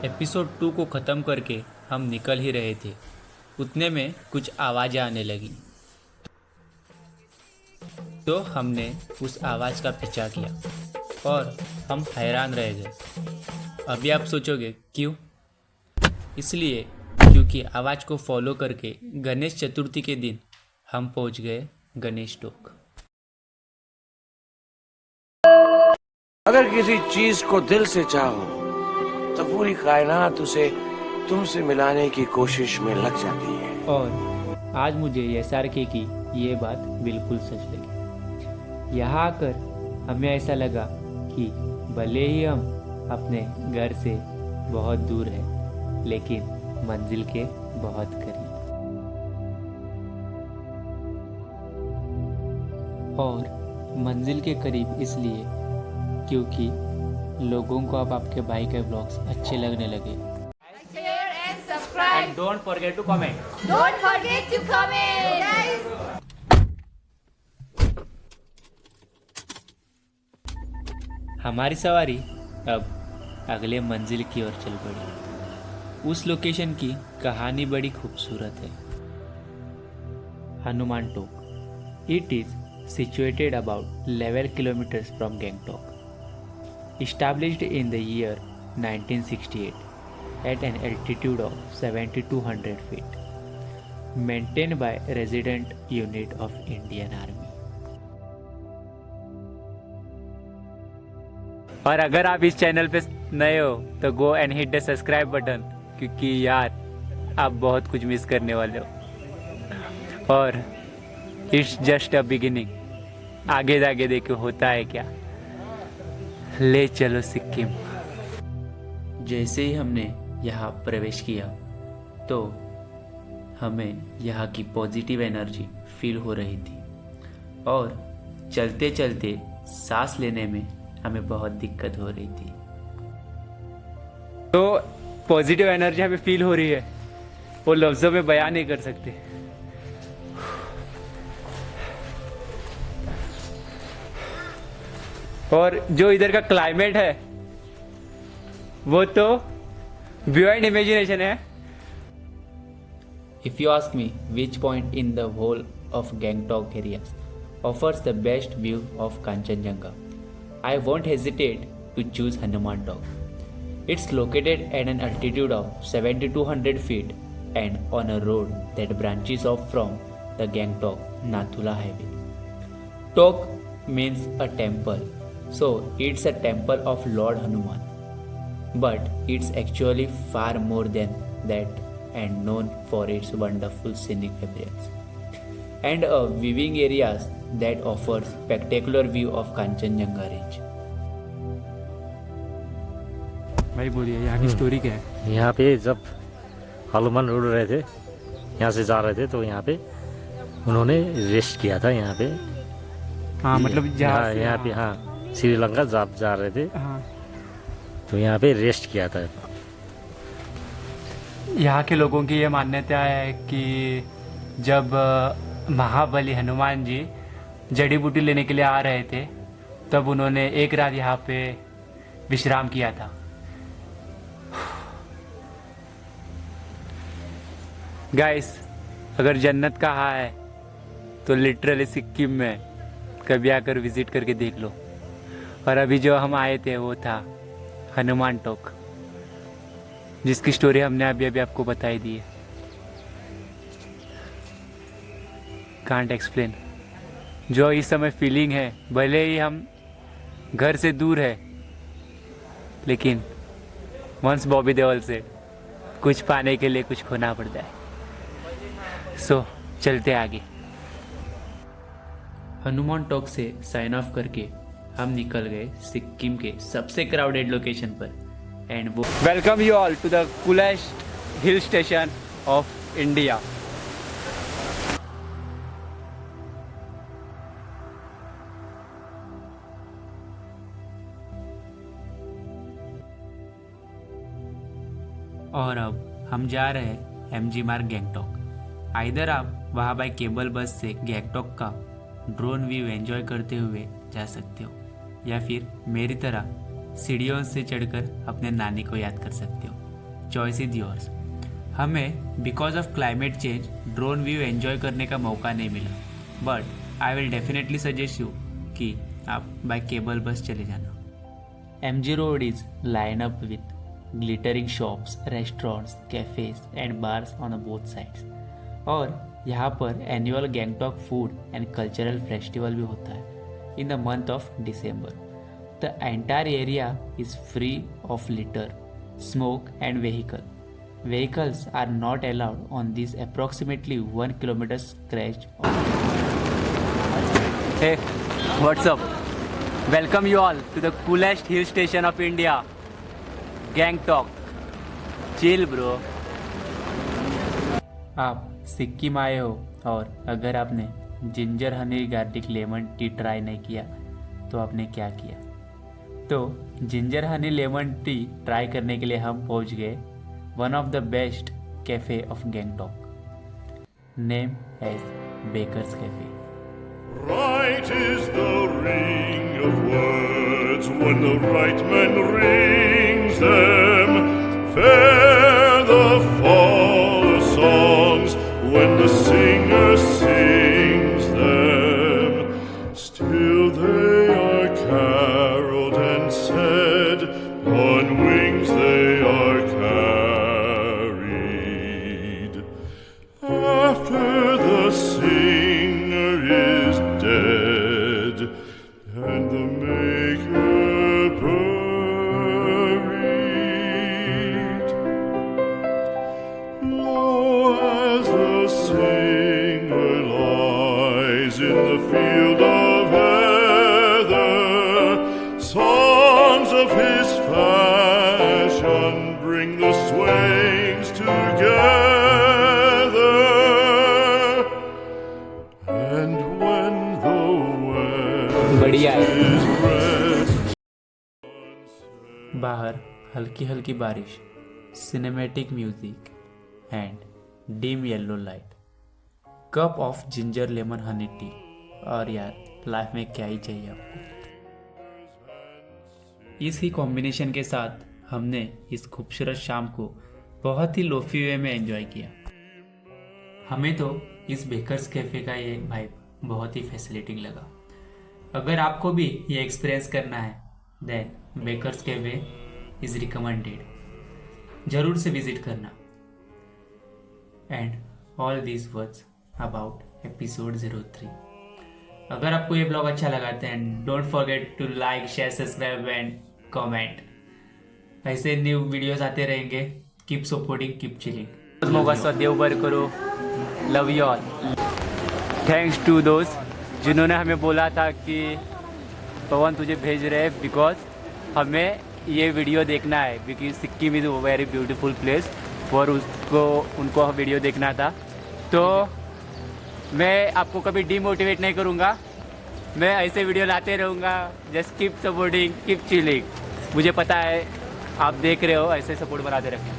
Episode 2 को ख़त्म करके हम निकल ही रहे थे, उतने में कुछ आवाज़ें आने लगी। तो हमने उस आवाज़ का पीछा किया और हम हैरान रह गए। अभी आप सोचोगे क्यों? इसलिए क्योंकि आवाज़ को फॉलो करके गणेश चतुर्थी के दिन हम पहुंच गए गणेश टोक। अगर किसी चीज को दिल से चाहो तो पूरी कायनात उसे तुमसे मिलाने की कोशिश में लग जाती है। और आज मुझे SRK की ये बात बिल्कुल सच लगी। यहाँ आकर हमें ऐसा लगा कि भले ही हम अपने घर से बहुत दूर हैं, लेकिन मंजिल के बहुत करीब। और मंजिल के करीब इसलिए क्योंकि लोगों को अब आपके भाई के ब्लॉग्स अच्छे लगने लगे। Share and subscribe. And don't forget to comment. Don't forget to comment. Guys. हमारी सवारी अब अगले मंजिल की ओर चल पड़ी। उस लोकेशन की कहानी बड़ी खूबसूरत है। Hanuman Tok. It is situated about 11 kilometers from Gangtok. Established in the year 1968 at an altitude of 7,200 feet. Maintained by resident unit of Indian Army. और अगर आप इस चैनल पे नए हो तो go and hit the subscribe button, क्योंकि यार आप बहुत कुछ मिस करने वाले हो। और इट्स जस्ट अ बिगिनिंग, आगे जाके देखो होता है क्या। ले चलो सिक्किम। जैसे ही हमने यहाँ प्रवेश किया तो हमें यहाँ की पॉजिटिव एनर्जी फील हो रही थी और चलते चलते सांस लेने में हमें बहुत दिक्कत हो रही थी। तो पॉजिटिव एनर्जी हमें फील हो रही है, वो लफ्ज़ों में बयान नहीं कर सकते। और जो इधर का क्लाइमेट है वो तो बियॉन्ड इमेजिनेशन है। If you ask me which point in the whole of Gangtok areas offers the best view of Kanchenjunga, I won't hesitate to choose Hanuman Tok. It's located at an altitude of 7,200 feet and on a road that branches off from the Gangtok-Nathula highway. Tok means a temple. So it's a temple of Lord Hanuman, but it's actually far more than that and known for its wonderful scenic appearance and a viewing areas that offers spectacular view of Kanchenjunga range. भाई बोलिए यहाँ की story क्या है? यहाँ पे जब हनुमान उड़ रहे थे, यहाँ से जा रहे थे, तो यहाँ पे उन्होंने रेस्ट किया था यहाँ पे। हाँ मतलब यहाँ पे हाँ श्रीलंका जा रहे थे। हाँ। तो यहाँ पे रेस्ट किया था। यहाँ के लोगों की ये मान्यता है कि जब महाबली हनुमान जी जड़ी बूटी लेने के लिए आ रहे थे तब उन्होंने एक रात यहाँ पे विश्राम किया था। गाइस, अगर जन्नत कहाँ है तो लिटरली सिक्किम में कभी आकर विजिट करके देख लो। और अभी जो हम आए थे वो था हनुमान टोक, जिसकी स्टोरी हमने अभी अभी आपको बताई दी है। Can't explain. जो इस समय फीलिंग है, भले ही हम घर से दूर है, लेकिन वंस बॉबी देओल से कुछ पाने के लिए कुछ खोना पड़ता है। सो चलते आगे। हनुमान टॉक से साइन ऑफ करके हम निकल गए सिक्किम के सबसे क्राउडेड लोकेशन पर एंड वो welcome you all to the coolest hill station of India. और अब हम जा रहे हैं MG मार्ग गैंगटॉक। आइदर आप वहाँ बाय केबल बस से गैंगटॉक का ड्रोन व्यू एंजॉय करते हुए जा सकते हो, या फिर मेरी तरह सीढ़ियों से चढ़कर अपने नानी को याद कर सकते हो। Choice is yours. हमें because of climate change drone view enjoy करने का मौका नहीं मिला, but I will definitely suggest you कि आप बाय केबल बस चले जाना। MG road is line up with glittering shops, restaurants, cafes and bars on both sides। और यहाँ पर annual Gangtok food and cultural festival भी होता है in the month of December. The entire area is free of litre, smoke and vehicles are not allowed on this approximately 1 kilometer stretch of Hey, what's up? Welcome you all to the coolest hill station of India, Gangtok. Chill bro. आप सिक्किम आए हो और अगर आपने ginger honey garlic lemon tea try नहीं किया तो आपने क्या किया। तो ginger honey lemon tea try करने के लिए हम पहुंच गए one of the best cafe of Gangtok, name as bakers cafe. Right is the ring of words when the right man rings them. Fair the fall of songs when the singer sings them. Still they are caroled and said, on wings they are carried. After the singer is dead and the maker buried, low as the singer lies in the field of heather, songs of his fashion bring the swings together. And when the बढ़िया है। west is red, बाहर हल्की हल्की बारिश, cinematic music and dim yellow light, cup of ginger lemon Honey T, और यार life में क्या ही चाहिए आपको। इसी कॉम्बिनेशन के साथ हमने इस खूबसूरत शाम को बहुत ही लोफी वे में एंजॉय किया। हमें तो इस बेकर्स कैफे का ये वाइब बहुत ही फैसिनेटिंग लगा। अगर आपको भी ये एक्सपीरियंस करना है then Bakers Cafe is recommended, जरूर से विजिट करना। And all this words about episode 03। अगर आपको ये ब्लॉग अच्छा लगा then don't forget to like, share, subscribe and comment. ऐसे न्यू वीडियोस आते रहेंगे। Keep supporting, keep chilling. मोगसा देव बर करो, love you all. Thanks to दोस्त जिन्होंने हमें बोला था कि पवन तुझे भेज रहे हैं बिकॉज हमें ये वीडियो देखना है, because Sikkim is very beautiful place और उनको वीडियो देखना था। तो मैं आपको कभी डीमोटिवेट नहीं करूँगा, मैं ऐसे वीडियो लाते रहूँगा। Just keep supporting, keep chilling. मुझे पता है आप देख रहे हो, ऐसे सपोर्ट बनाते रखें।